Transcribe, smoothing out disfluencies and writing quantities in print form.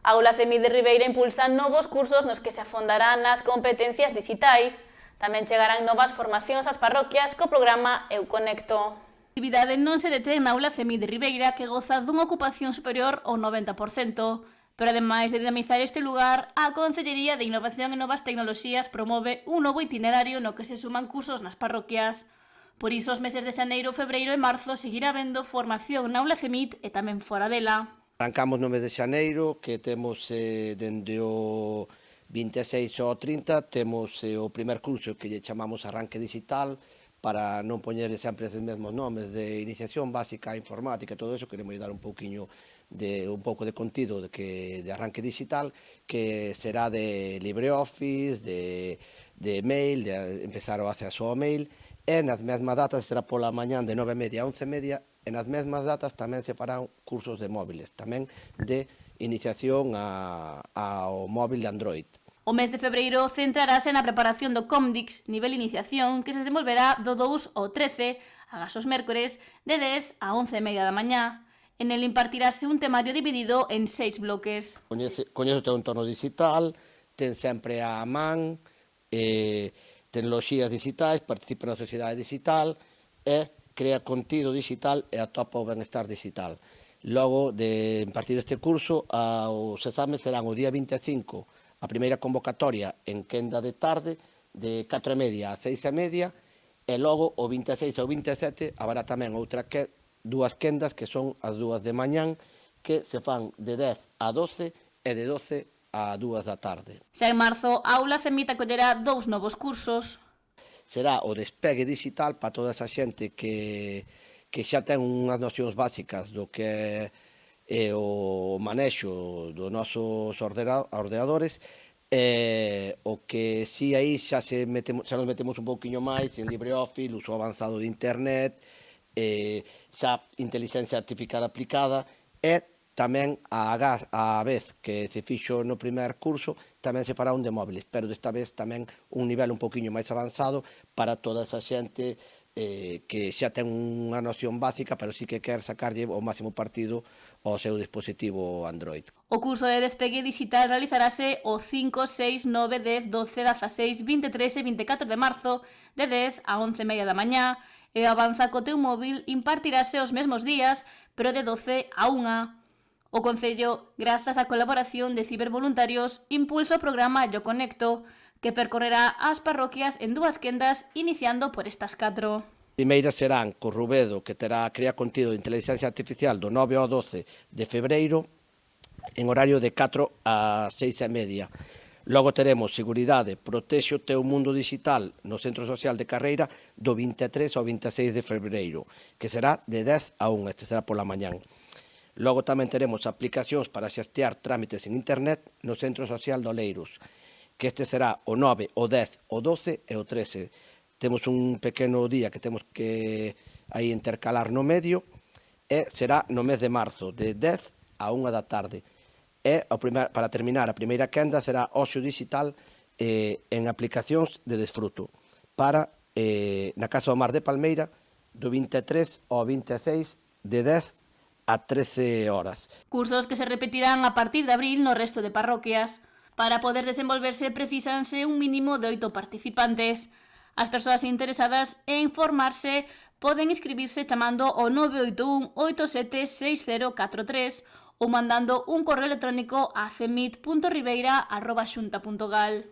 A Aula CEMIT de Ribeira impulsa novos cursos nos que se afondarán nas competencias digitais. Tamén chegarán novas formacións ás parroquias co programa Eu Conecto. A actividade non se detén na Aula CEMIT de Ribeira, que goza dunha ocupación superior ao 90%, pero ademais de dinamizar este lugar, a Concellería de Innovación e Novas Tecnoloxías promove un novo itinerario no que se suman cursos nas parroquias. Por iso, os meses de xaneiro, febreiro e marzo seguirá habendo formación na Aula CEMIT e tamén fora dela. Arrancamos no mes de xaneiro, que temos dende o 26 ao 30, temos o primer curso que lle chamamos Arranque Digital, para non poñer sempre os mesmos nomes de iniciación básica, informática e todo eso. Queremos dar un pouco de contido de arranque digital, que será de LibreOffice, de mail, de empezar o acceso ao mail, e nas mesmas datas será pola mañán de 9:30 a 11:30, e nas mesmas datas tamén se farán cursos de móviles, tamén de iniciación ao móvil de Android. O mes de febreiro centrarase na preparación do Comdix nivel iniciación, que se desenvolverá do 2 ao 13, agás os mércores, de 10 a 11:30 da mañá. En el impartirase un temario dividido en 6 bloques. Coñece o teu entorno digital, ten sempre a man, tecnoloxías digitais, participa na sociedade digital e crea contido digital e atopa o benestar digital. Logo de impartir este curso, os exames serán o día 25, a primeira convocatoria en quenda de tarde, de 4:30 a 6:30, e logo o 26 ao 27 haberá tamén dúas quendas, que son as 2 de mañán, que se fan de 10 a 12 e de 12 a 2 da tarde. Xa en marzo, a Aula CEMIT acollerá 2 novos cursos. Será o despegue digital para toda esa xente que xa ten unhas nocións básicas do que é o manexo dos nosos ordenadores, o que si aí xa nos metemos un pouquiño máis en LibreOffice, uso avanzado de internet, xa inteligencia artificial aplicada, e tamén a vez que se fixo no primer curso, tamén se fará un de móviles, pero desta vez tamén un nivel un pouquiño máis avanzado para toda esa xente que xa ten unha noción básica, pero sí que quer sacarlle o máximo partido ao seu dispositivo Android. O curso de despegue digital realizarase o 5, 6, 9, 10, 12, 16, 23 e 24 de marzo, de 10 a 11:30 da mañá, e o Avanza co teu móvil impartirase os mesmos días, pero de 12 a 1. O Concello, grazas á colaboración de cibervoluntarios, impulsa o programa Eu Conecto, que percorrerá as parroquias en 2 quendas, iniciando por estas 4. Primeiras serán Corrubedo, que terá crea contido de inteligencia artificial do 9 ao 12 de febreiro, en horario de 4 a 6:30. Logo teremos Seguridade, protexe o teu mundo digital no Centro Social de Carreira do 23 ao 26 de febreiro, que será de 10 a 1, este será pola mañán. Logo tamén teremos aplicacións para xestear trámites en internet no Centro Social de Oleiros, que este será o 9, o 10, o 12 e o 13. Temos un pequeno día que temos que aí intercalar no medio, e será no mes de marzo, de 10 a 1 da tarde. E para terminar, a primeira quenda será Ocio Digital en aplicacións de desfruto, para na Casa do Mar de Palmeira, do 23 ao 26, de 10 a 13 horas. Cursos que se repetirán a partir de abril no resto de parroquias. Para poder desenvolverse precisanse un mínimo de 8 participantes. As persoas interesadas en formarse poden inscribirse chamando ao 981 87 6043 ou mandando un correo electrónico a cemit.ribeira@xunta.gal.